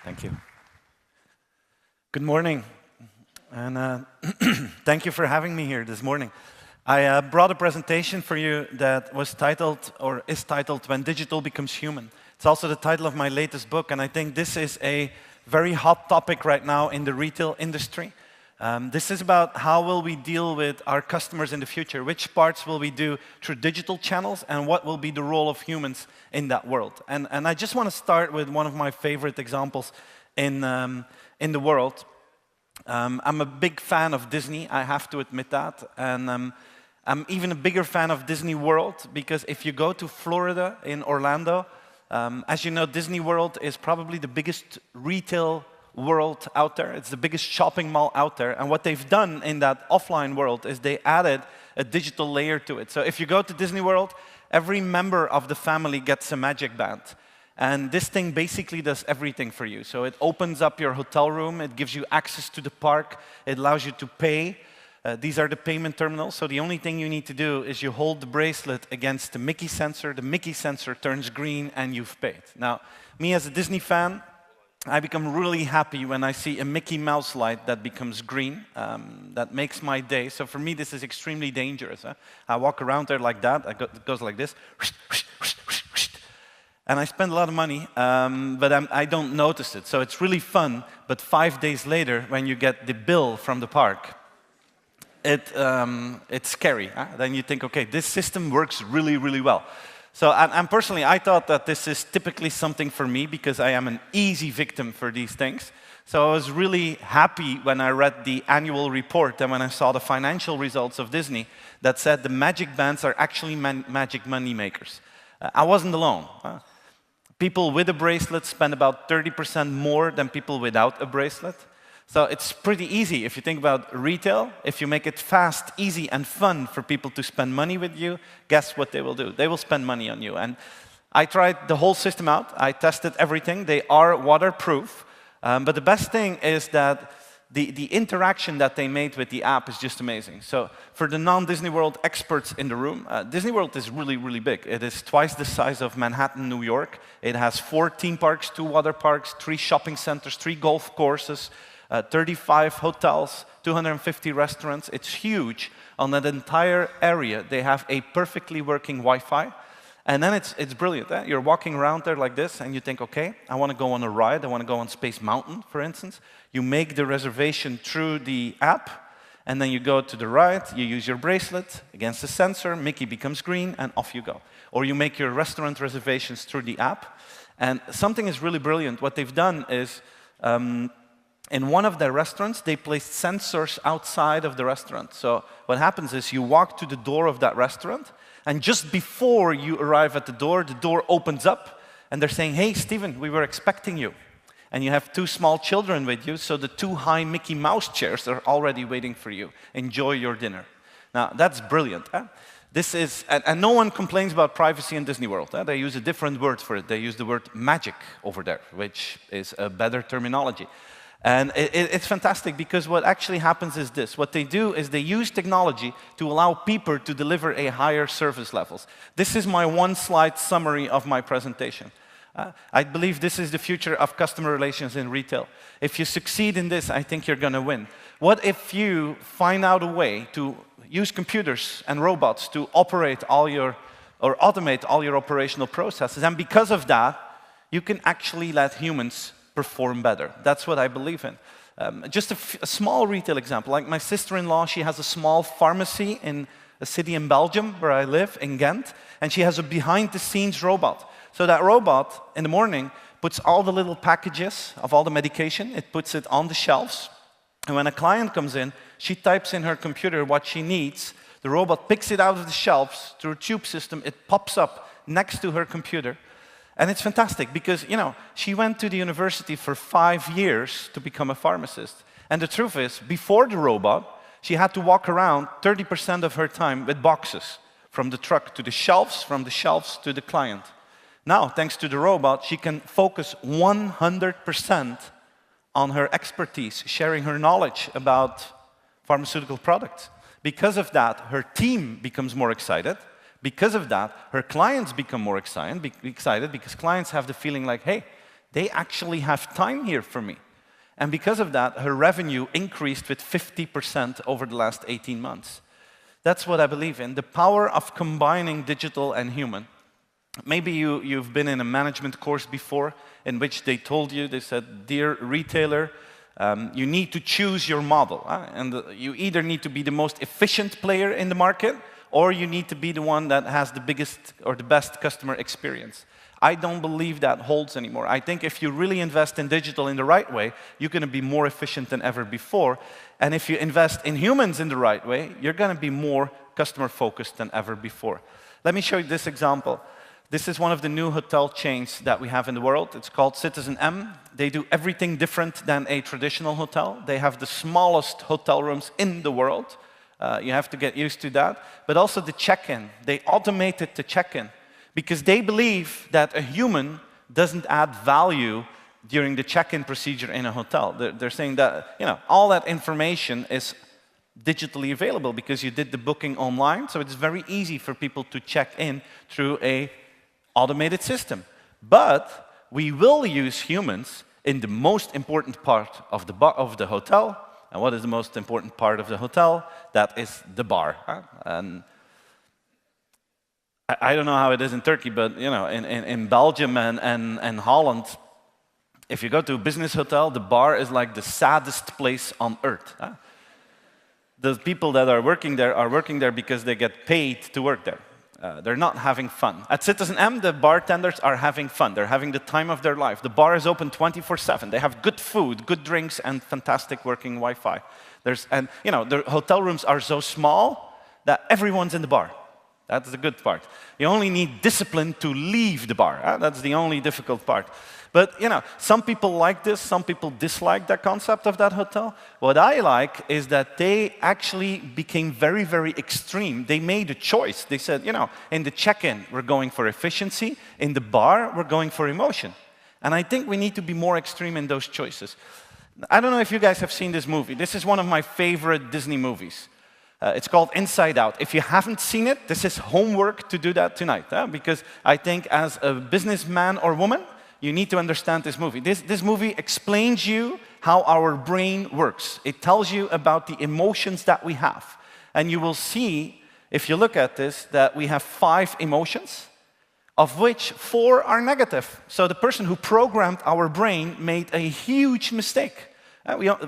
Thank you. Good morning, and thank you for having me here this morning. I brought a presentation for you that was titled, or is titled, When Digital Becomes Human. It's also the title of my latest book, and I think this is a very hot topic right now in the retail industry. This is about how will we deal with our customers in the future, which parts will we do through digital channels, and what will be the role of humans in that world. And I just want to start with one of my favorite examples in the world. I'm a big fan of Disney, I have to admit that, and I'm even a bigger fan of Disney World, because if you go to Florida in Orlando, as you know, Disney World is probably the biggest retail world out there. It's the biggest shopping mall out there. And what they've done in that offline world is they added a digital layer to it. So if you go to Disney World, every member of the family gets a magic band. And this thing basically does everything for you. So it opens up your hotel room, it gives you access to the park, it allows you to pay. These are the payment terminals, so the only thing you need to do is you hold the bracelet against the Mickey sensor turns green, and you've paid. Now, me as a Disney fan, I become really happy when I see a Mickey Mouse light that becomes green. That makes my day. So for me, this is extremely dangerous. I walk around there like that. It goes like this. And I spend a lot of money, but I don't notice it. So it's really fun. But 5 days later, when you get the bill from the park, it's scary. Then you think, okay, this system works really, really well. So and personally, I thought that this is typically something for me because I am an easy victim for these things. So I was really happy when I read the annual report and when I saw the financial results of Disney that said the magic bands are actually magic money makers. I wasn't alone. People with a bracelet spend about 30% more than people without a bracelet. So it's pretty easy if you think about retail. If you make it fast, easy, and fun for people to spend money with you, guess what they will do? They will spend money on you. And I tried the whole system out. I tested everything. They are waterproof. But the best thing is that the interaction that they made with the app is just amazing. So for the non-Disney World experts in the room, Disney World is really, really big. It is twice the size of Manhattan, New York. It has 4 theme parks, 2 water parks, 3 shopping centers, 3 golf courses, 35 hotels, 250 restaurants. It's huge. On that entire area, they have a perfectly working Wi-Fi. And then it's brilliant. You're walking around there like this, and you think, okay, I want to go on a ride. I want to go on Space Mountain, for instance. You make the reservation through the app, and then you go to the ride. You use your bracelet against the sensor. Mickey becomes green, and off you go. Or you make your restaurant reservations through the app. And something is really brilliant. What they've done is, in one of their restaurants, they placed sensors outside of the restaurant. So what happens is you walk to the door of that restaurant, and just before you arrive at the door opens up, and they're saying, hey, Steven, we were expecting you. And you have 2 small children with you, so the 2 high Mickey Mouse chairs are already waiting for you. Enjoy your dinner. Now, that's brilliant. This is, and no one complains about privacy in Disney World. They use a different word for it. They use the word magic over there, which is a better terminology. And it's fantastic because what actually happens is this. What they do is they use technology to allow people to deliver a higher service levels. This is my 1-slide summary of my presentation. I believe this is the future of customer relations in retail. If you succeed in this, I think you're going to win. What if you find out a way to use computers and robots to operate or automate all your operational processes, and because of that, you can actually let humans perform better. That's what I believe in. Just a small retail example, like my sister-in-law, she has a small pharmacy in a city in Belgium where I live, in Ghent, and she has a behind-the-scenes robot. So that robot, in the morning, puts all the little packages of all the medication, it puts it on the shelves, and when a client comes in, she types in her computer what she needs, the robot picks it out of the shelves through a tube system, it pops up next to her computer. And it's fantastic because, you know, she went to the university for 5 years to become a pharmacist. And the truth is, before the robot, she had to walk around 30% of her time with boxes, from the truck to the shelves, from the shelves to the client. Now, thanks to the robot, she can focus 100% on her expertise, sharing her knowledge about pharmaceutical products. Because of that, her team becomes more excited. Because of that, her clients become more excited because clients have the feeling like, hey, They actually have time here for me. And because of that, her revenue increased with 50% over the last 18 months. That's what I believe in, the power of combining digital and human. Maybe you've been in a management course before in which they told you, they said, dear retailer, you need to choose your model. And you either need to be the most efficient player in the market, or you need to be the one that has the biggest or the best customer experience. I don't believe that holds anymore. I think if you really invest in digital in the right way, you're going to be more efficient than ever before. And if you invest in humans in the right way, you're going to be more customer-focused than ever before. Let me show you this example. This is one of the new hotel chains that we have in the world. It's called citizenM. They do everything different than a traditional hotel. They have the smallest hotel rooms in the world. You have to get used to that. But also the check-in. They automated the check-in because they believe that a human doesn't add value during the check-in procedure in a hotel. They're saying that all that information is digitally available because you did the booking online, so it's very easy for people to check in through a automated system. But we will use humans in the most important part of the hotel. And what is the most important part of the hotel? That is the bar. And I don't know how it is in Turkey, but in Belgium and Holland, if you go to a business hotel, the bar is like the saddest place on earth. The people that are working there because they get paid to work there. They're not having fun. At citizenM, the bartenders are having fun. They're having the time of their life. The bar is open 24/7. They have good food, good drinks, and fantastic working Wi-Fi. The hotel rooms are so small that everyone's in the bar. That's the good part. You only need discipline to leave the bar. That's the only difficult part. But some people like this, some people dislike that concept of that hotel. What I like is that they actually became very, very extreme. They made a choice. They said, in the check-in, we're going for efficiency. In the bar, we're going for emotion. And I think we need to be more extreme in those choices. I don't know if you guys have seen this movie. This is one of my favorite Disney movies. It's called Inside Out. If you haven't seen it, this is homework to do that tonight. Because I think as a businessman or woman, you need to understand this movie. This movie explains you how our brain works. It tells you about the emotions that we have. And you will see, if you look at this, that we have 5 emotions, of which 4 are negative. So the person who programmed our brain made a huge mistake.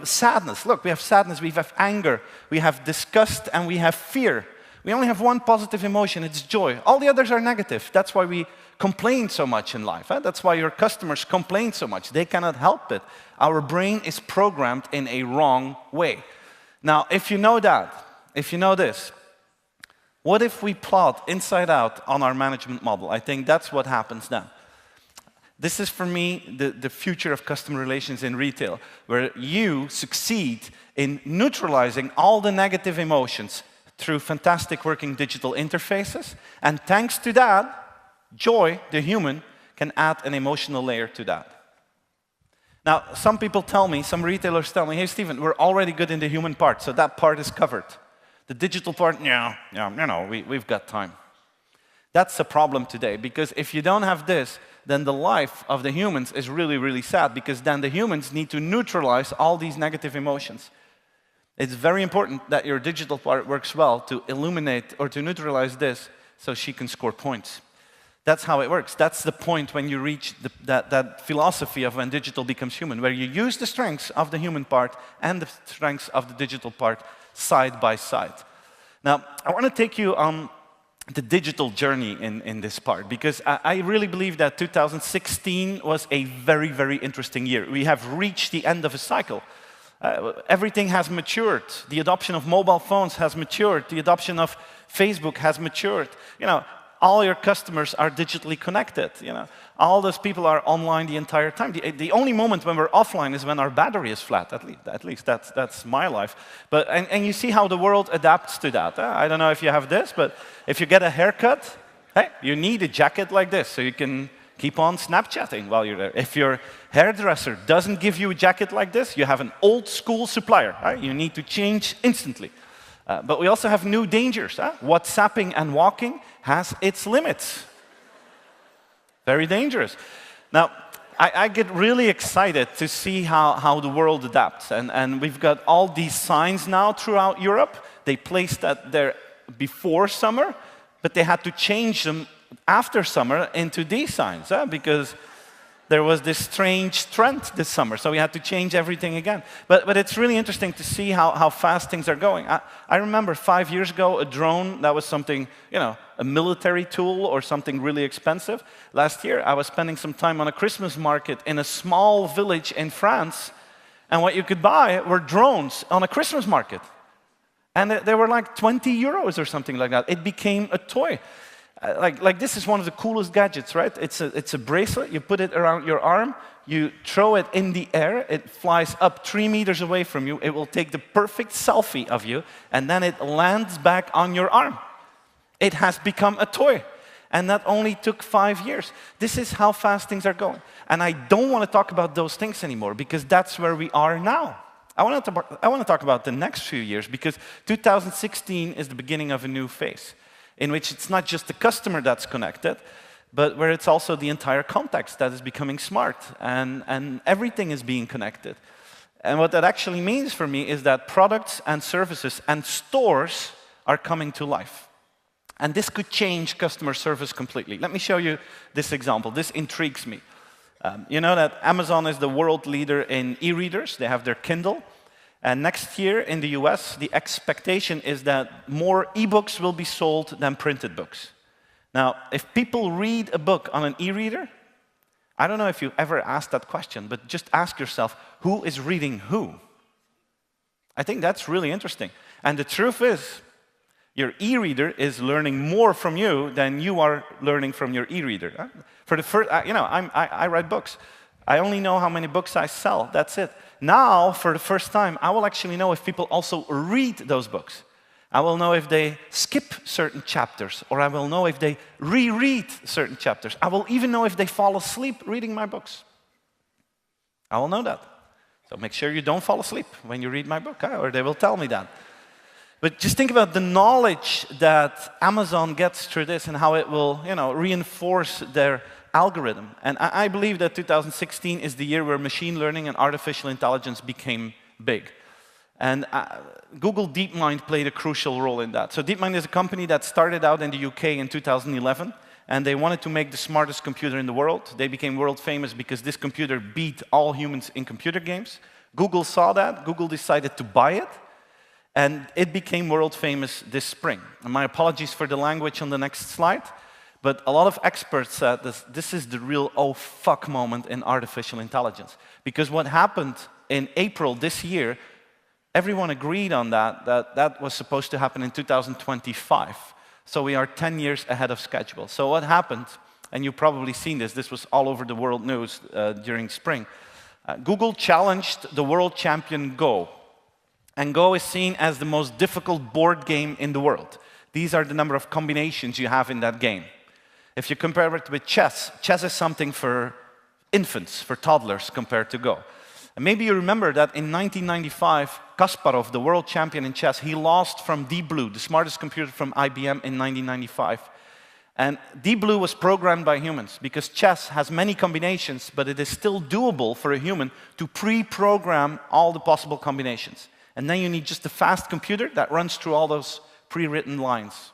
Sadness. Look, we have sadness, we have anger, we have disgust, and we have fear. We only have one positive emotion, it's joy. All the others are negative. That's why we complain so much in life. That's why your customers complain so much. They cannot help it. Our brain is programmed in a wrong way. Now, if you know that, if you know this, what if we plot Inside Out on our management model? I think that's what happens now. This is, for me, the future of customer relations in retail, where you succeed in neutralizing all the negative emotions through fantastic working digital interfaces. And thanks to that, Joy, the human, can add an emotional layer to that. Now, some people tell me, some retailers tell me, hey, Steven, we're already good in the human part, so that part is covered. The digital part, we've got time. That's a problem today, because if you don't have this, then the life of the humans is really, really sad, because then the humans need to neutralize all these negative emotions. It's very important that your digital part works well to illuminate or to neutralize this so she can score points. That's how it works. That's the point when you reach that philosophy of when digital becomes human, where you use the strengths of the human part and the strengths of the digital part side by side. Now, I want to take you on the digital journey in this part, because I really believe that 2016 was a very, very interesting year. We have reached the end of a cycle. Everything has matured. The adoption of mobile phones has matured. The adoption of Facebook has matured. All your customers are digitally connected. All those people are online the entire time. The only moment when we're offline is when our battery is flat. At least that's my life. And you see how the world adapts to that. I don't know if you have this, but if you get a haircut, hey, you need a jacket like this so you can keep on Snapchatting while you're there. If your hairdresser doesn't give you a jacket like this, you have an old school supplier. Right? You need to change instantly. But we also have new dangers. WhatsApping and walking has its limits. Very dangerous. Now, I get really excited to see how the world adapts. And we've got all these signs now throughout Europe. They placed that there before summer, but they had to change them after summer into these signs, because there was this strange trend this summer, so we had to change everything again. But it's really interesting to see how fast things are going. I remember 5 years ago, a drone, that was something, a military tool or something really expensive. Last year, I was spending some time on a Christmas market in a small village in France, and what you could buy were drones on a Christmas market. And they were like 20 euros or something like that. It became a toy. Like this is one of the coolest gadgets, right? It's a bracelet. You put it around your arm. You throw it in the air. It flies up 3 meters away from you. It will take the perfect selfie of you, and then it lands back on your arm. It has become a toy. And that only took 5 years. This is how fast things are going. And I don't want to talk about those things anymore, because that's where we are now. I want to talk about the next few years, because 2016 is the beginning of a new phase, in which it's not just the customer that's connected, but where it's also the entire context that is becoming smart, and everything is being connected. And what that actually means for me is that products and services and stores are coming to life. And this could change customer service completely. Let me show you this example. This intrigues me. You know that Amazon is the world leader in e-readers. They have their Kindle. And next year in the US, the expectation is that more e-books will be sold than printed books. Now, if people read a book on an e-reader, I don't know if you've ever asked that question, but just ask yourself, who is reading who? I think that's really interesting. And the truth is, your e-reader is learning more from you than you are learning from your e-reader. For the first, I write books. I only know how many books I sell. That's it. Now, for the first time, I will actually know if people also read those books. I will know if they skip certain chapters, or I will know if they reread certain chapters. I will even know if they fall asleep reading my books. I will know that. So make sure you don't fall asleep when you read my book, or they will tell me that. But just think about the knowledge that Amazon gets through this and how it will, reinforce their algorithm. And I believe that 2016 is the year where machine learning and artificial intelligence became big. And Google DeepMind played a crucial role in that. So DeepMind is a company that started out in the UK in 2011, and they wanted to make the smartest computer in the world. They became world famous because this computer beat all humans in computer games. Google saw that. Google decided to buy it. And it became world famous this spring. And my apologies for the language on the next slide, but a lot of experts said this is the real oh fuck moment in artificial intelligence. Because what happened in April this year, everyone agreed on that was supposed to happen in 2025. So we are 10 years ahead of schedule. So what happened, and you've probably seen this was all over the world news during spring. Google challenged the world champion Go. And Go is seen as the most difficult board game in the world. These are the number of combinations you have in that game. If you compare it with chess, chess is something for infants, for toddlers, compared to Go. And maybe you remember that in 1995, Kasparov, the world champion in chess, he lost from Deep Blue, the smartest computer from IBM in 1995. And Deep Blue was programmed by humans, because chess has many combinations, but it is still doable for a human to pre-program all the possible combinations. And then you need just a fast computer that runs through all those pre-written lines.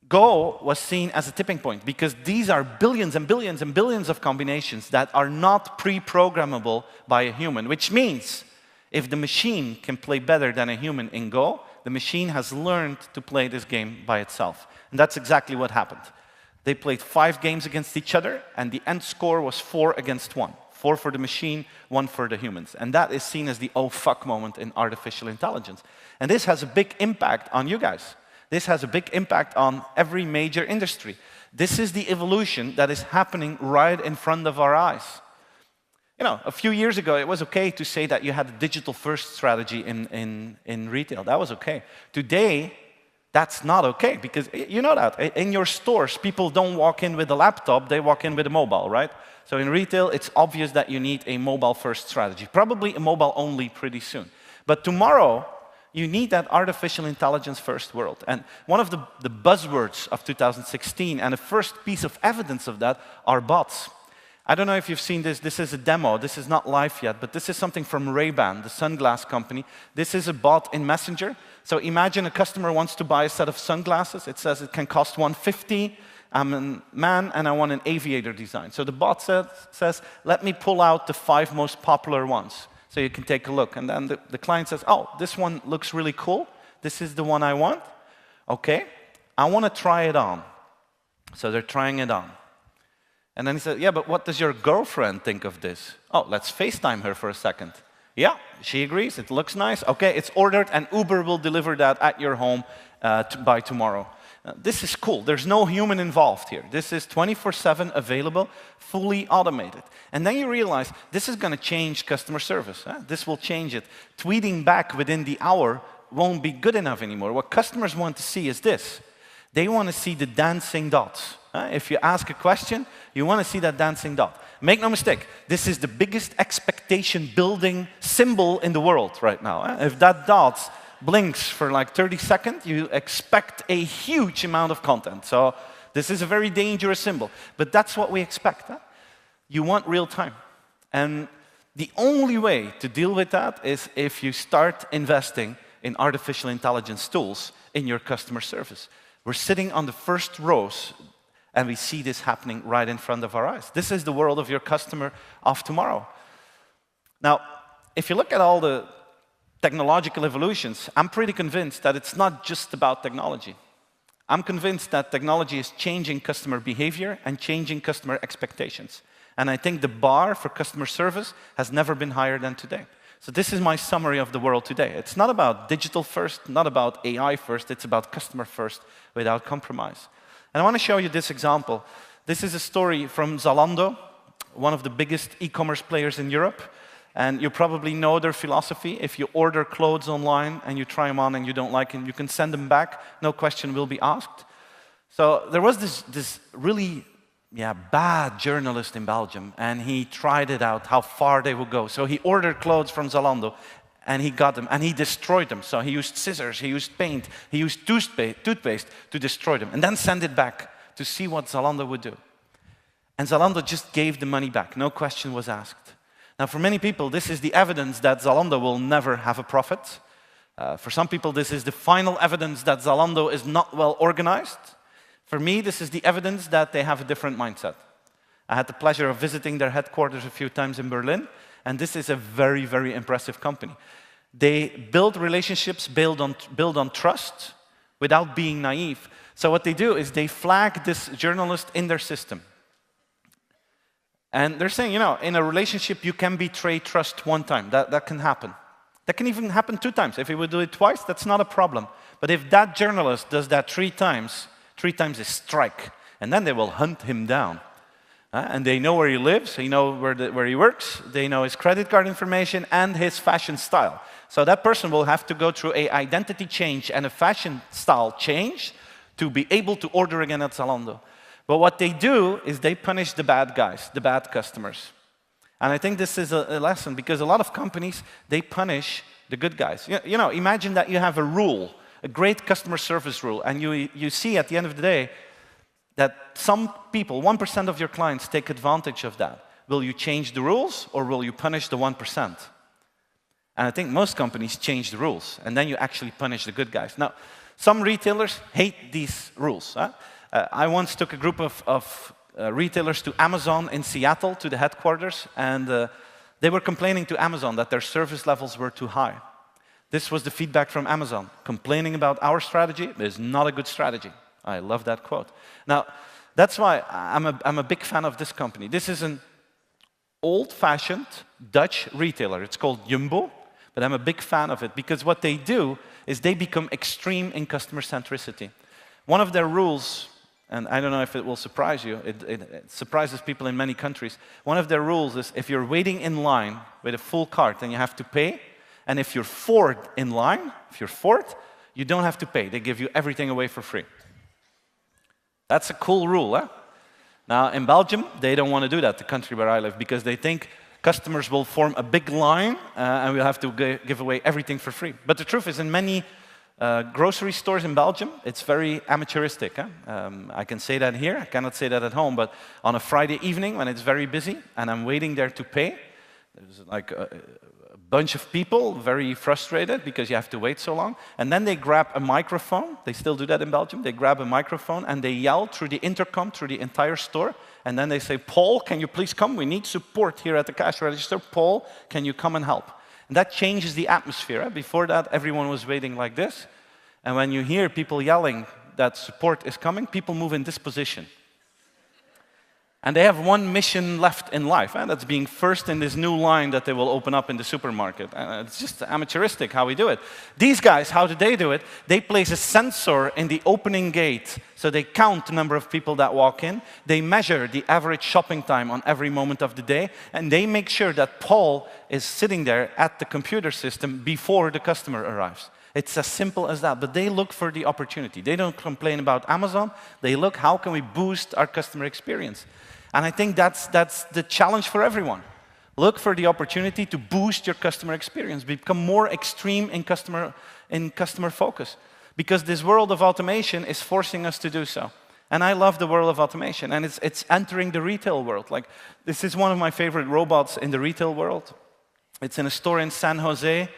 Go was seen as a tipping point, because these are billions and billions and billions of combinations that are not pre-programmable by a human, which means if the machine can play better than a human in Go, the machine has learned to play this game by itself. And that's exactly what happened. They played 5 games against each other, and the end score was 4 against 1. 4 for the machine, 1 for the humans. And that is seen as the oh fuck moment in artificial intelligence. And this has a big impact on you guys. This has a big impact on every major industry. This is the evolution that is happening right in front of our eyes. A few years ago, it was okay to say that you had a digital-first strategy in retail. That was okay. Today, that's not okay, because you know that. In your stores, people don't walk in with a laptop, they walk in with a mobile, right? So in retail, it's obvious that you need a mobile-first strategy, probably a mobile-only pretty soon. But tomorrow, you need that artificial intelligence-first world. And one of the buzzwords of 2016, and the first piece of evidence of that, are bots. I don't know if you've seen this. This is a demo. This is not live yet, but this is something from Ray-Ban, the sunglass company. This is a bot in Messenger. So imagine a customer wants to buy a set of sunglasses. It says it can cost $150. I'm a man, and I want an aviator design. So the bot says, let me pull out the 5 most popular ones, so you can take a look. And then the client says, oh, this one looks really cool. This is the one I want. OK, I want to try it on. So they're trying it on. And then he said, yeah, but what does your girlfriend think of this? Oh, let's FaceTime her for a second. Yeah, she agrees. It looks nice. OK, it's ordered, and Uber will deliver that at your home by tomorrow. This is cool. There's no human involved here. This is 24/7 available, fully automated. And then you realize this is going to change customer service. This will change it. Tweeting back within the hour won't be good enough anymore. What customers want to see is this. They want to see the dancing dots. If you ask a question, you want to see that dancing dot. Make no mistake, this is the biggest expectation building symbol in the world right now. If that dot blinks for like 30 seconds, you expect a huge amount of content. So this is a very dangerous symbol. But that's what we expect. You want real time. And the only way to deal with that is if you start investing in artificial intelligence tools in your customer service. We're sitting on the first rows, and we see this happening right in front of our eyes. This is the world of your customer of tomorrow. Now, if you look at all the technological evolutions, I'm pretty convinced that it's not just about technology. I'm convinced that technology is changing customer behavior and changing customer expectations. And I think the bar for customer service has never been higher than today. So this is my summary of the world today. It's not about digital first, not about AI first, it's about customer first without compromise. And I want to show you this example. This is a story from Zalando, one of the biggest e-commerce players in Europe. And you probably know their philosophy. If you order clothes online and you try them on and you don't like them, you can send them back. No question will be asked. So there was this really bad journalist in Belgium, and he tried it out, how far they would go. So he ordered clothes from Zalando, and he got them, and he destroyed them. So he used scissors, he used paint, he used toothpaste to destroy them, and then send it back to see what Zalando would do. And Zalando just gave the money back. No question was asked. Now, for many people, this is the evidence that Zalando will never have a profit. For some people, this is the final evidence that Zalando is not well organized. For me, this is the evidence that they have a different mindset. I had the pleasure of visiting their headquarters a few times in Berlin, and this is a very, very impressive company. They build relationships, build on trust, without being naive. So what they do is they flag this journalist in their system. And they're saying, in a relationship, you can betray trust one time. That can happen. That can even happen 2 times. If he would do it twice, that's not a problem. But if that journalist does that 3 times is strike. And then they will hunt him down. And they know where he lives, they know where he works, they know his credit card information and his fashion style. So that person will have to go through an identity change and a fashion style change to be able to order again at Zalando. But what they do is they punish the bad guys, the bad customers. And I think this is a lesson, because a lot of companies, they punish the good guys. Imagine that you have a rule, a great customer service rule, and you see at the end of the day that some people, 1% of your clients, take advantage of that. Will you change the rules, or will you punish the 1%? And I think most companies change the rules, and then you actually punish the good guys. Now, some retailers hate these rules. I once took a group of retailers to Amazon in Seattle, to the headquarters, and they were complaining to Amazon that their service levels were too high. This was the feedback from Amazon. Complaining about our strategy is not a good strategy. I love that quote. Now, that's why I'm a big fan of this company. This is an old-fashioned Dutch retailer. It's called Jumbo, but I'm a big fan of it because what they do is they become extreme in customer centricity. One of their rules, and I don't know if it will surprise you, it surprises people in many countries. One of their rules is if you're waiting in line with a full cart, then you have to pay. And if you're fourth in line, you don't have to pay. They give you everything away for free. That's a cool rule, huh? Now, in Belgium, they don't want to do that, the country where I live, because they think customers will form a big line and we'll have to give away everything for free. But the truth is, in many Grocery stores in Belgium, it's very amateuristic. I can say that here, I cannot say that at home, but on a Friday evening when it's very busy and I'm waiting there to pay, there's like a bunch of people very frustrated because you have to wait so long, and then they grab a microphone, they still do that in Belgium, they grab a microphone and they yell through the intercom through the entire store, and then they say, Paul, can you please come? We need support here at the cash register. Paul, can you come and help? And that changes the atmosphere. Before that, everyone was waiting like this. And when you hear people yelling that support is coming, people move in this position. And they have one mission left in life, and that's being first in this new line that they will open up in the supermarket. And it's just amateuristic how we do it. These guys, how do they do it? They place a sensor in the opening gate, so they count the number of people that walk in. They measure the average shopping time on every moment of the day, and they make sure that Paul is sitting there at the computer system before the customer arrives. It's as simple as that, but they look for the opportunity. They don't complain about Amazon. They look, how can we boost our customer experience? And I think that's the challenge for everyone. Look for the opportunity to boost your customer experience, become more extreme in customer focus. Because this world of automation is forcing us to do so. And I love the world of automation, and it's entering the retail world. Like, this is one of my favorite robots in the retail world. It's in a store in San Jose,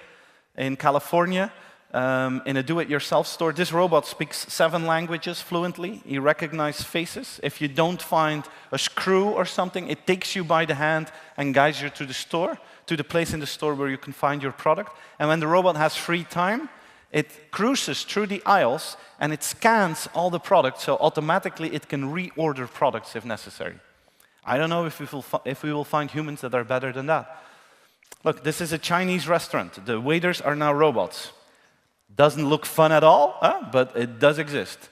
in California. In a do-it-yourself store. This robot speaks 7 languages fluently. He recognizes faces. If you don't find a screw or something, it takes you by the hand and guides you to the store, to the place in the store where you can find your product. And when the robot has free time, it cruises through the aisles and it scans all the products, so automatically it can reorder products if necessary. I don't know if we will find humans that are better than that. Look, this is a Chinese restaurant. The waiters are now robots. Doesn't look fun at all, but it does exist.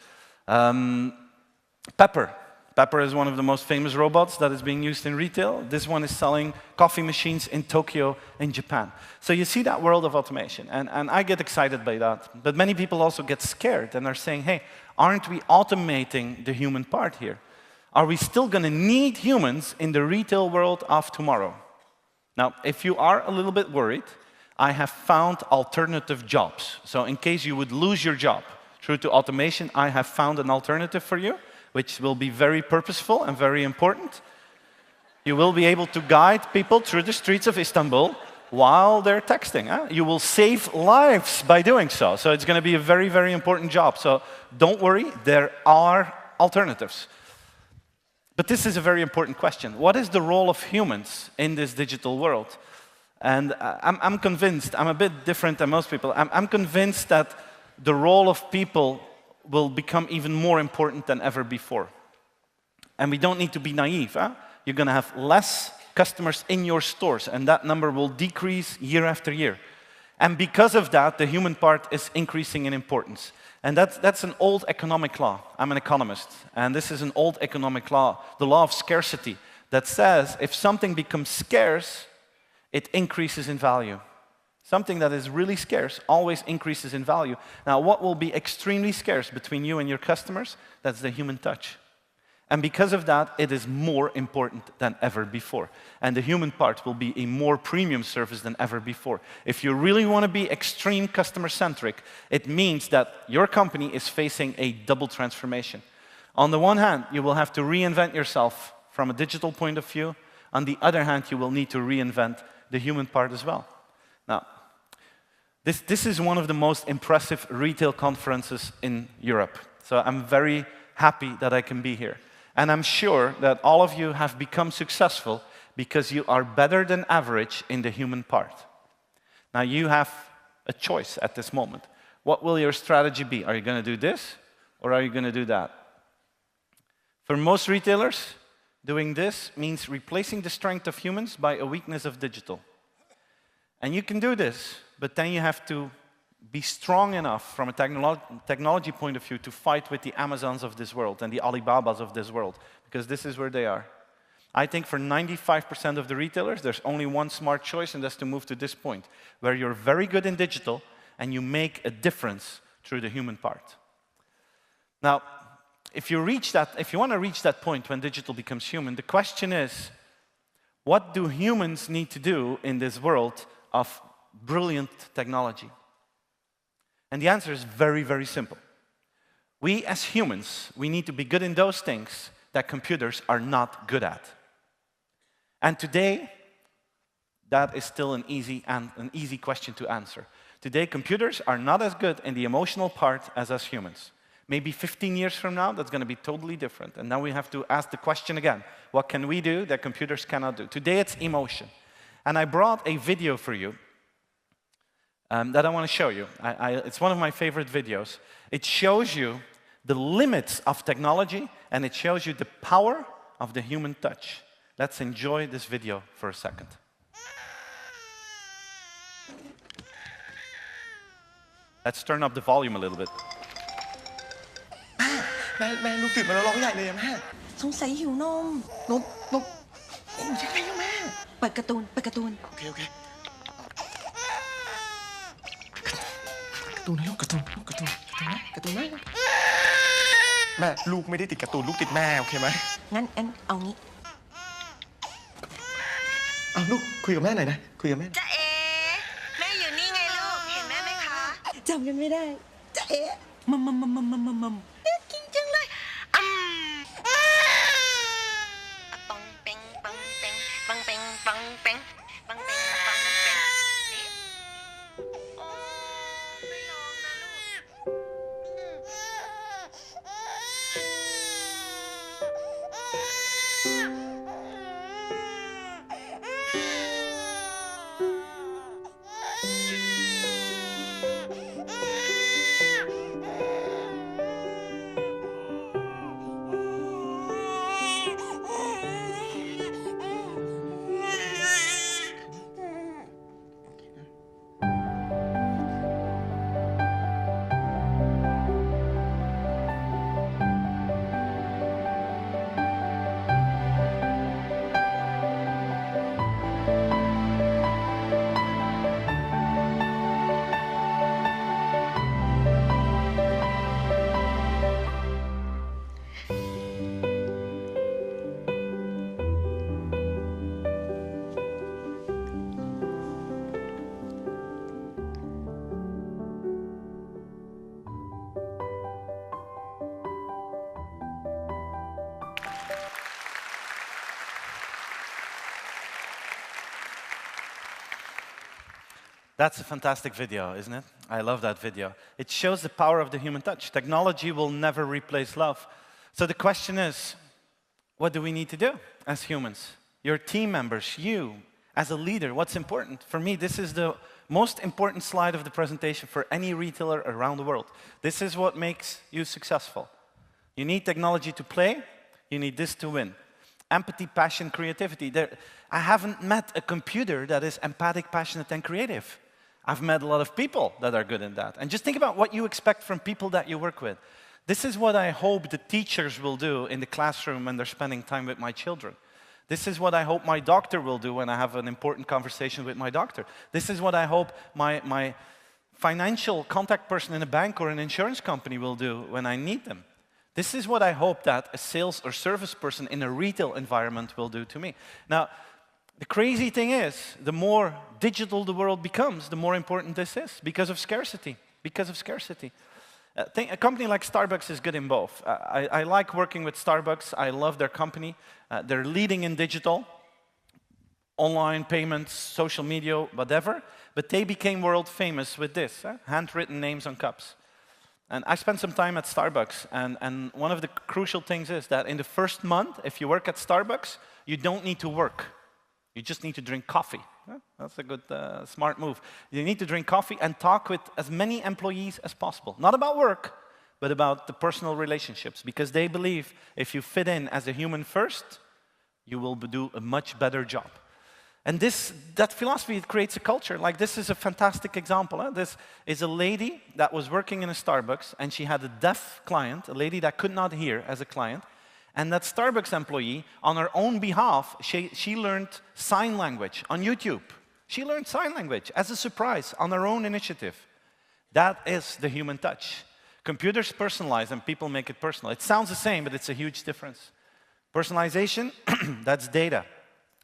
Pepper. Pepper is one of the most famous robots that is being used in retail. This one is selling coffee machines in Tokyo, in Japan. So you see that world of automation, and I get excited by that. But many people also get scared and are saying, hey, aren't we automating the human part here? Are we still going to need humans in the retail world of tomorrow? Now, if you are a little bit worried, I have found alternative jobs. So in case you would lose your job through to automation, I have found an alternative for you, which will be very purposeful and very important. You will be able to guide people through the streets of Istanbul while they're texting. You will save lives by doing so. So it's going to be a very, very important job. So don't worry, there are alternatives. But this is a very important question. What is the role of humans in this digital world? And I'm convinced, I'm a bit different than most people, I'm convinced that the role of people will become even more important than ever before. And we don't need to be naive. You're going to have less customers in your stores, and that number will decrease year after year. And because of that, the human part is increasing in importance. And that's an old economic law. I'm an economist, and this is an old economic law, the law of scarcity, that says if something becomes scarce, it increases in value. Something that is really scarce always increases in value. Now, what will be extremely scarce between you and your customers? That's the human touch. And because of that, it is more important than ever before. And the human part will be a more premium service than ever before. If you really want to be extreme customer-centric, it means that your company is facing a double transformation. On the one hand, you will have to reinvent yourself from a digital point of view. On the other hand, you will need to reinvent the human part as well. Now, this is one of the most impressive retail conferences in Europe. So I'm very happy that I can be here. And I'm sure that all of you have become successful because you are better than average in the human part. Now, you have a choice at this moment. What will your strategy be? Are you going to do this, or are you going to do that? For most retailers, doing this means replacing the strength of humans by a weakness of digital. And you can do this, but then you have to be strong enough from a technology point of view to fight with the Amazons of this world and the Alibabas of this world, because this is where they are. I think for 95% of the retailers, there's only one smart choice, and that's to move to this point, where you're very good in digital and you make a difference through the human part. Now, if you want to reach that point when digital becomes human, the question is, what do humans need to do in this world of brilliant technology? And the answer is very, very simple. We as humans, we need to be good in those things that computers are not good at. And today, that is still an easy question to answer. Today, computers are not as good in the emotional part as us humans. Maybe 15 years from now, that's going to be totally different. And now we have to ask the question again, what can we do that computers cannot do? Today, it's emotion. And I brought a video for you that I want to show you. It's one of my favorite videos. It shows you the limits of technology, and it shows you the power of the human touch. Let's enjoy this video for a second. Let's turn up the volume a little bit. แม่ลูกตื่นมาแล้วร้องใหญ่เลยอะแม่สงสัยหิวนมนมโอ้ยยังไงอะแม่เปิดการ์ตูนโอเคการ์ตูนนะลูกการ์ตูนนะแม่ลูกไม่ได้ติดการ์ตูนลูกติดแม่โอเคไหมงั้นเอางี้เอาลูกคุยกับแม่หน่อยนะคุยกับแม่จ๊ะเอ๋แม่อยู่นี่ไงลูกเห็นแม่ไหมคะจำกันไม่ได้จ๊ะเอ๋มัมกินจังเลยปังเป่งปังเป่งปังเป่งปังเป่งปังเป่งปังเป่งนี่โอ้ไม่ร้องนะลูThat's a fantastic video, isn't it? I love that video. It shows the power of the human touch. Technology will never replace love. So the question is, what do we need to do as humans? Your team members, you, as a leader, what's important? For me, this is the most important slide of the presentation for any retailer around the world. This is what makes you successful. You need technology to play. You need this to win. Empathy, passion, creativity. I haven't met a computer that is empathic, passionate, and creative. I've met a lot of people that are good in that. And just think about what you expect from people that you work with. This is what I hope the teachers will do in the classroom when they're spending time with my children. This is what I hope my doctor will do when I have an important conversation with my doctor. This is what I hope my financial contact person in a bank or an insurance company will do when I need them. This is what I hope that a sales or service person in a retail environment will do to me. Now, the crazy thing is, the more digital the world becomes, the more important this is, because of scarcity. A company like Starbucks is good in both. I like working with Starbucks. I love their company. They're leading in digital, online payments, social media, whatever. But they became world famous with this, handwritten names on cups. And I spent some time at Starbucks, and one of the crucial things is that in the first month, if you work at Starbucks, you don't need to work. You just need to drink coffee. That's a good, smart move. You need to drink coffee and talk with as many employees as possible. Not about work, but about the personal relationships, because they believe if you fit in as a human first, you will do a much better job. And that philosophy, it creates a culture. Like, this is a fantastic example. This is a lady that was working in a Starbucks, and she had a deaf client, a lady that could not hear as a client. And that Starbucks employee, on her own behalf, she learned sign language on YouTube. She learned sign language as a surprise on her own initiative. That is the human touch. Computers personalize and people make it personal. It sounds the same, but it's a huge difference. Personalization, that's data.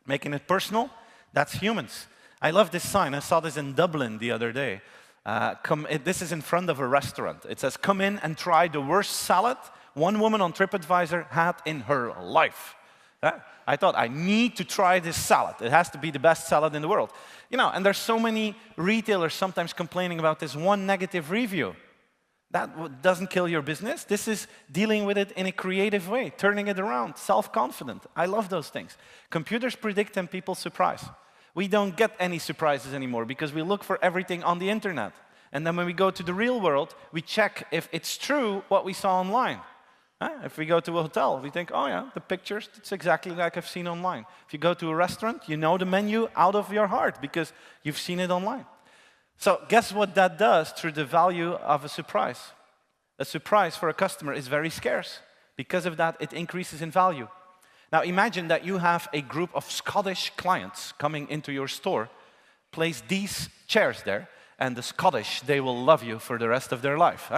Making it personal, that's humans. I love this sign. I saw this in Dublin the other day. This is in front of a restaurant. It says, come in and try the worst salad one woman on TripAdvisor had in her life. I thought, I need to try this salad. It has to be the best salad in the world. You know, and there's so many retailers sometimes complaining about this one negative review. That doesn't kill your business. This is dealing with it in a creative way, turning it around, self-confident. I love those things. Computers predict and people surprise. We don't get any surprises anymore because we look for everything on the internet. And then when we go to the real world, we check if it's true what we saw online. If we go to a hotel, we think, oh yeah, the pictures, it's exactly like I've seen online. If you go to a restaurant, you know the menu out of your heart because you've seen it online. So guess what that does through the value of a surprise? A surprise for a customer is very scarce. Because of that, it increases in value. Now imagine that you have a group of Scottish clients coming into your store, place these chairs there, and the Scottish, they will love you for the rest of their life.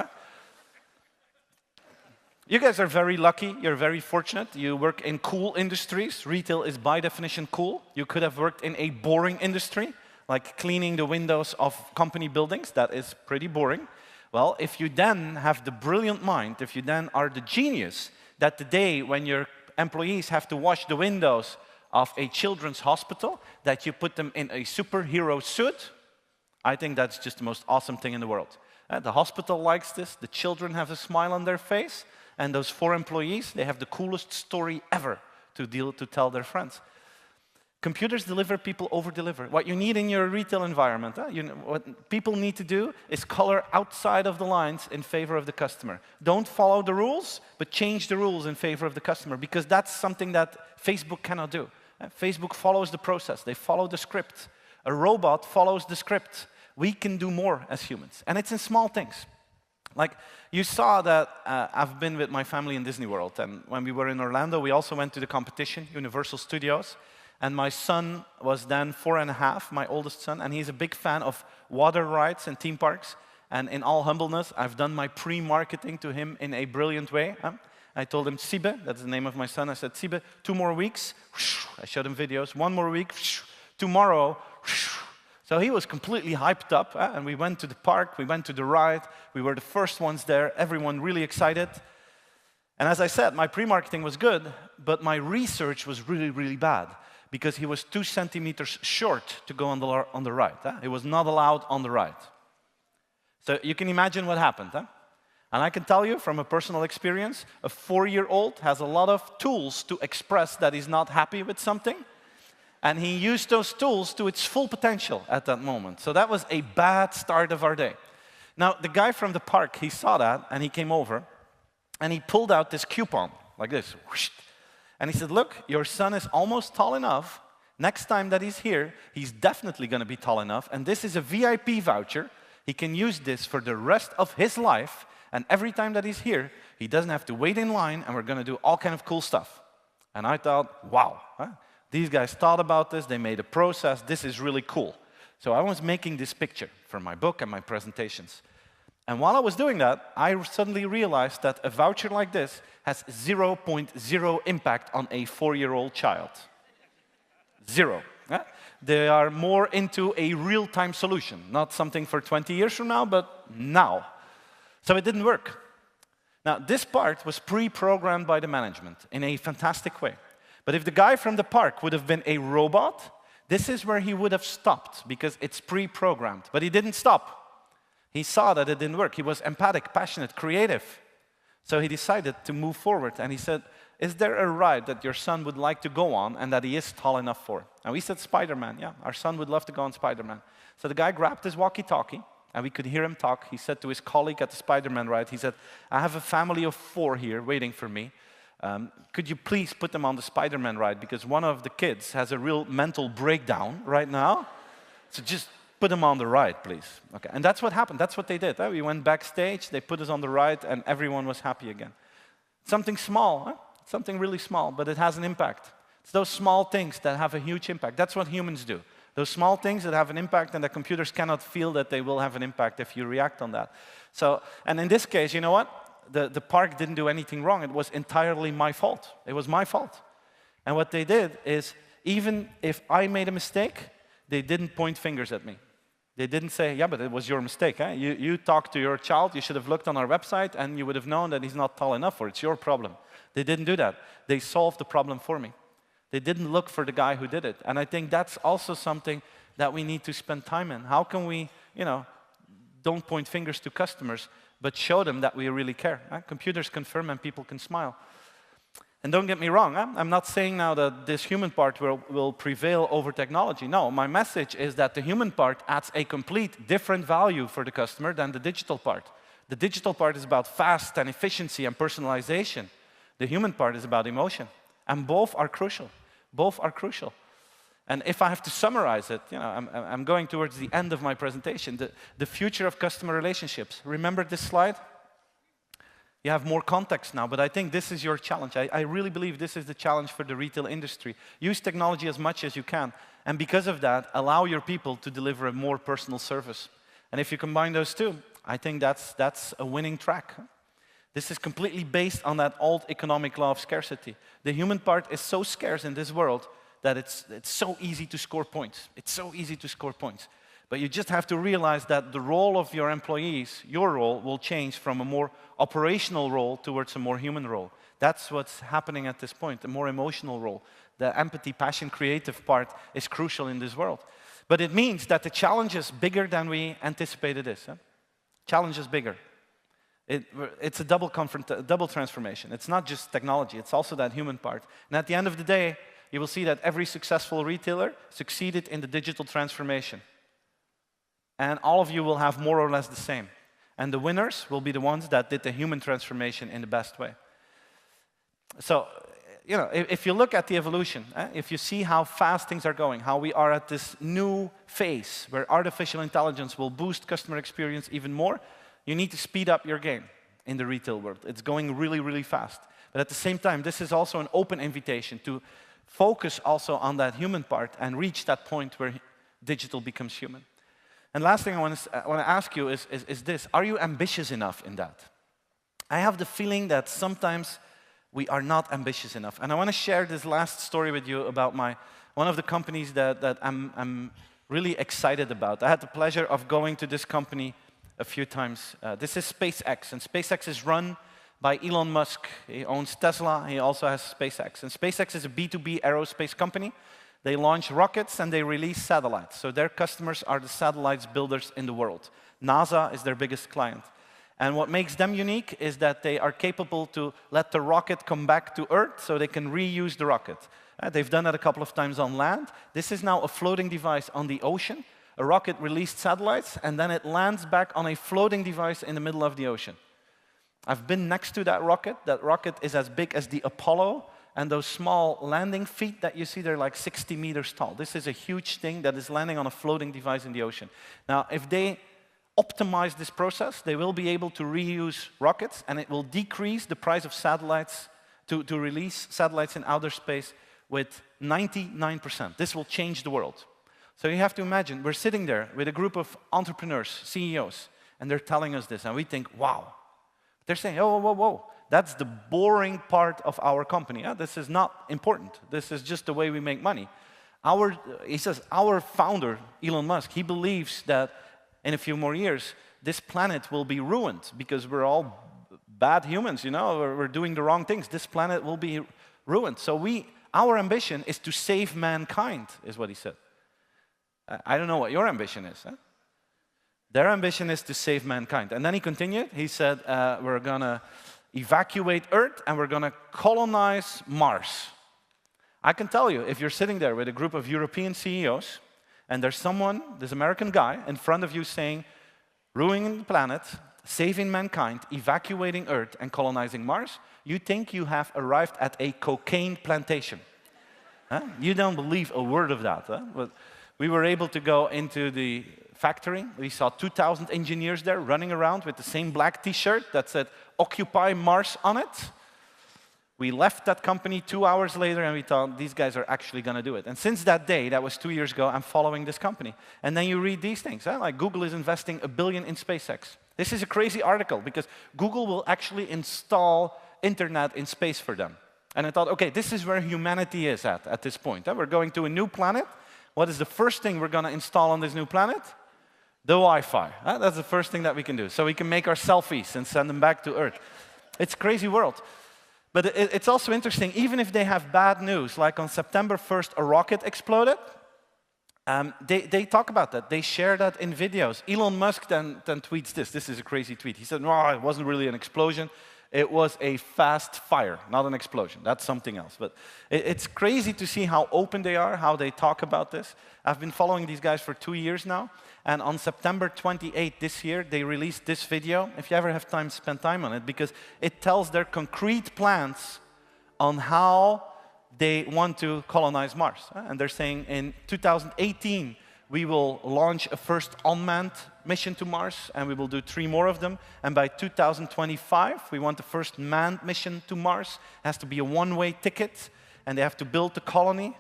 You guys are very lucky, you're very fortunate. You work in cool industries. Retail is by definition cool. You could have worked in a boring industry, like cleaning the windows of company buildings. That is pretty boring. Well, if you then have the brilliant mind, if you then are the genius, that the day when your employees have to wash the windows of a children's hospital, that you put them in a superhero suit, I think that's just the most awesome thing in the world. The hospital likes this, the children have a smile on their face, and those 4 employees, they have the coolest story ever to tell their friends. Computers deliver, people over-deliver. What you need in your retail environment, what people need to do is color outside of the lines in favor of the customer. Don't follow the rules, but change the rules in favor of the customer, because that's something that Facebook cannot do. Facebook follows the process. They follow the script. A robot follows the script. We can do more as humans, and it's in small things. Like, you saw that I've been with my family in Disney World, and when we were in Orlando, we also went to the competition, Universal Studios, and my son was then 4.5, my oldest son, and he's a big fan of water rides and theme parks, and in all humbleness, I've done my pre-marketing to him in a brilliant way. I told him, Sibe, that's the name of my son, I said, Sibe, 2 more weeks, I showed him videos, 1 more week, tomorrow, so he was completely hyped up, and we went to the park, we went to the ride, we were the first ones there, everyone really excited. And as I said, my pre-marketing was good, but my research was really, really bad, because he was 2 centimeters short to go on the ride. He was not allowed on the ride. So you can imagine what happened. And I can tell you from a personal experience, a 4-year-old has a lot of tools to express that he's not happy with something. And he used those tools to its full potential at that moment. So that was a bad start of our day. Now, the guy from the park, he saw that, and he came over, and he pulled out this coupon, like this. And he said, look, your son is almost tall enough. Next time that he's here, he's definitely going to be tall enough. And this is a VIP voucher. He can use this for the rest of his life. And every time that he's here, he doesn't have to wait in line, and we're going to do all kind of cool stuff. And I thought, wow. These guys thought about this, they made a process, this is really cool. So I was making this picture for my book and my presentations. And while I was doing that, I suddenly realized that a voucher like this has 0.0 impact on a 4-year-old child. 0. They are more into a real-time solution, not something for 20 years from now, but now. So it didn't work. Now, this part was pre-programmed by the management in a fantastic way. But if the guy from the park would have been a robot, this is where he would have stopped, because it's pre-programmed. But he didn't stop. He saw that it didn't work. He was empathic, passionate, creative. So he decided to move forward, and he said, is there a ride that your son would like to go on and that he is tall enough for? And we said, Spider-Man. Yeah, our son would love to go on Spider-Man. So the guy grabbed his walkie-talkie, and we could hear him talk. He said to his colleague at the Spider-Man ride, he said, I have a family of 4 here waiting for me. Could you please put them on the Spider-Man ride, because one of the kids has a real mental breakdown right now. So just put them on the ride, please. Okay. And that's what happened. That's what they did. We went backstage, they put us on the ride, and everyone was happy again. Something small, something really small, but it has an impact. It's those small things that have a huge impact. That's what humans do. Those small things that have an impact, and the computers cannot feel that they will have an impact if you react on that. So, and in this case, you know what? The park didn't do anything wrong. It was entirely my fault. It was my fault. And what they did is, even if I made a mistake, they didn't point fingers at me. They didn't say, yeah, but it was your mistake. You talked to your child, you should have looked on our website, and you would have known that he's not tall enough, or it's your problem. They didn't do that. They solved the problem for me. They didn't look for the guy who did it. And I think that's also something that we need to spend time in. How can we, don't point fingers to customers, but show them that we really care. Computers confirm and people can smile. And don't get me wrong, I'm not saying now that this human part will prevail over technology. No, my message is that the human part adds a complete different value for the customer than the digital part. The digital part is about fast and efficiency and personalization. The human part is about emotion. And both are crucial. Both are crucial. And if I have to summarize it, I'm going towards the end of my presentation. The future of customer relationships. Remember this slide? You have more context now, but I think this is your challenge. I really believe this is the challenge for the retail industry. Use technology as much as you can. And because of that, allow your people to deliver a more personal service. And if you combine those two, I think that's a winning track. This is completely based on that old economic law of scarcity. The human part is so scarce in this world that it's so easy to score points. It's so easy to score points. But you just have to realize that the role of your employees, your role, will change from a more operational role towards a more human role. That's what's happening at this point, a more emotional role. The empathy, passion, creative part is crucial in this world. But it means that the challenge is bigger than we anticipated it is. Challenge is bigger. It's a double transformation. It's not just technology, it's also that human part. And at the end of the day, you will see that every successful retailer succeeded in the digital transformation. And all of you will have more or less the same. And the winners will be the ones that did the human transformation in the best way. So, if you look at the evolution, if you see how fast things are going, how we are at this new phase where artificial intelligence will boost customer experience even more, you need to speed up your game in the retail world. It's going really, really fast. But at the same time, this is also an open invitation to focus also on that human part and reach that point where digital becomes human. And last thing I want to ask you is this: are you ambitious enough in that? I have the feeling that sometimes we are not ambitious enough. And I want to share this last story with you about one of the companies that I'm really excited about. I had the pleasure of going to this company a few times. This is SpaceX, and SpaceX is run by Elon Musk. He owns Tesla, he also has SpaceX. And SpaceX is a B2B aerospace company. They launch rockets and they release satellites. So their customers are the satellites builders in the world. NASA is their biggest client. And what makes them unique is that they are capable to let the rocket come back to Earth so they can reuse the rocket. They've done that a couple of times on land. This is now a floating device on the ocean. A rocket released satellites, and then it lands back on a floating device in the middle of the ocean. I've been next to that rocket. That rocket is as big as the Apollo, and those small landing feet that you see, they're like 60 meters tall. This is a huge thing that is landing on a floating device in the ocean. Now, if they optimize this process, they will be able to reuse rockets, and it will decrease the price of satellites to release satellites in outer space with 99%. This will change the world. So you have to imagine, we're sitting there with a group of entrepreneurs, CEOs, and they're telling us this, and we think, wow. They're saying, oh, whoa, whoa, that's the boring part of our company. This is not important. This is just the way we make money. He says, our founder, Elon Musk, he believes that in a few more years, this planet will be ruined because we're all bad humans, we're doing the wrong things. This planet will be ruined. So our ambition is to save mankind, is what he said. I don't know what your ambition is. Their ambition is to save mankind. And then he continued. He said, we're going to evacuate Earth and we're going to colonize Mars. I can tell you, if you're sitting there with a group of European CEOs, and there's this American guy in front of you saying, ruining the planet, saving mankind, evacuating Earth, and colonizing Mars, you think you have arrived at a cocaine plantation. You don't believe a word of that. But we were able to go into the factory. We saw 2,000 engineers there running around with the same black T-shirt that said, Occupy Mars on it. We left that company 2 hours later, and we thought, these guys are actually going to do it. And since that day, that was 2 years ago, I'm following this company. And then you read these things, like Google is investing $1 billion in SpaceX. This is a crazy article, because Google will actually install internet in space for them. And I thought, okay, this is where humanity is at this point. We're going to a new planet. What is the first thing we're going to install on this new planet? the Wi-Fi. That's the first thing that we can do. So we can make our selfies and send them back to Earth. It's a crazy world. But it's also interesting, even if they have bad news, like on September 1st, a rocket exploded, they talk about that. They share that in videos. Elon Musk then tweets this. This is a crazy tweet. He said, no, it wasn't really an explosion. It was a fast fire, not an explosion. That's something else. But it's crazy to see how open they are, how they talk about this. I've been following these guys for 2 years now. And on September 28th this year, they released this video. If you ever have time, spend time on it, because it tells their concrete plans on how they want to colonize Mars. And they're saying in 2018, we will launch a first unmanned mission to Mars, and we will do 3 more of them. And by 2025, we want the first manned mission to Mars. It has to be a one-way ticket, and they have to build the colony.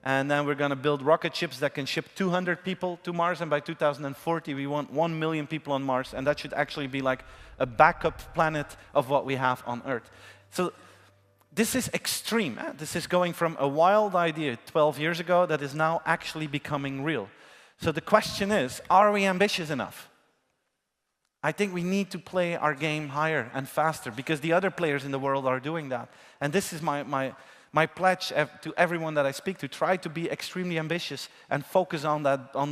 And then we're going to build rocket ships that can ship 200 people to Mars. And by 2040, we want 1 million people on Mars. And that should actually be like a backup planet of what we have on Earth. So this is extreme. This is going from a wild idea 12 years ago that is now actually becoming real. So the question is, are we ambitious enough? I think we need to play our game higher and faster, because the other players in the world are doing that. And this is my pledge to everyone that I speak to: try to be extremely ambitious and focus on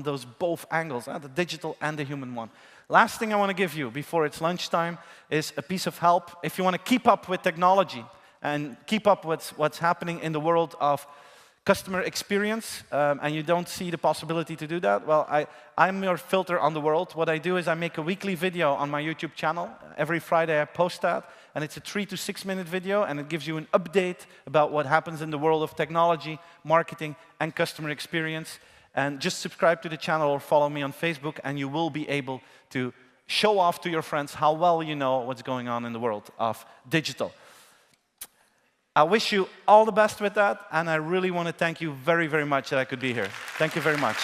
those both angles, the digital and the human one. Last thing I want to give you before it's lunchtime is a piece of help. If you want to keep up with technology and keep up with what's happening in the world of customer experience, and you don't see the possibility to do that, well, I'm your filter on the world. What I do is I make a weekly video on my YouTube channel. Every Friday I post that, and it's a 3 to 6 minute video, and it gives you an update about what happens in the world of technology, marketing, and customer experience. And just subscribe to the channel or follow me on Facebook, and you will be able to show off to your friends how well you know what's going on in the world of digital. I wish you all the best with that, and I really want to thank you very, very much that I could be here. Thank you very much.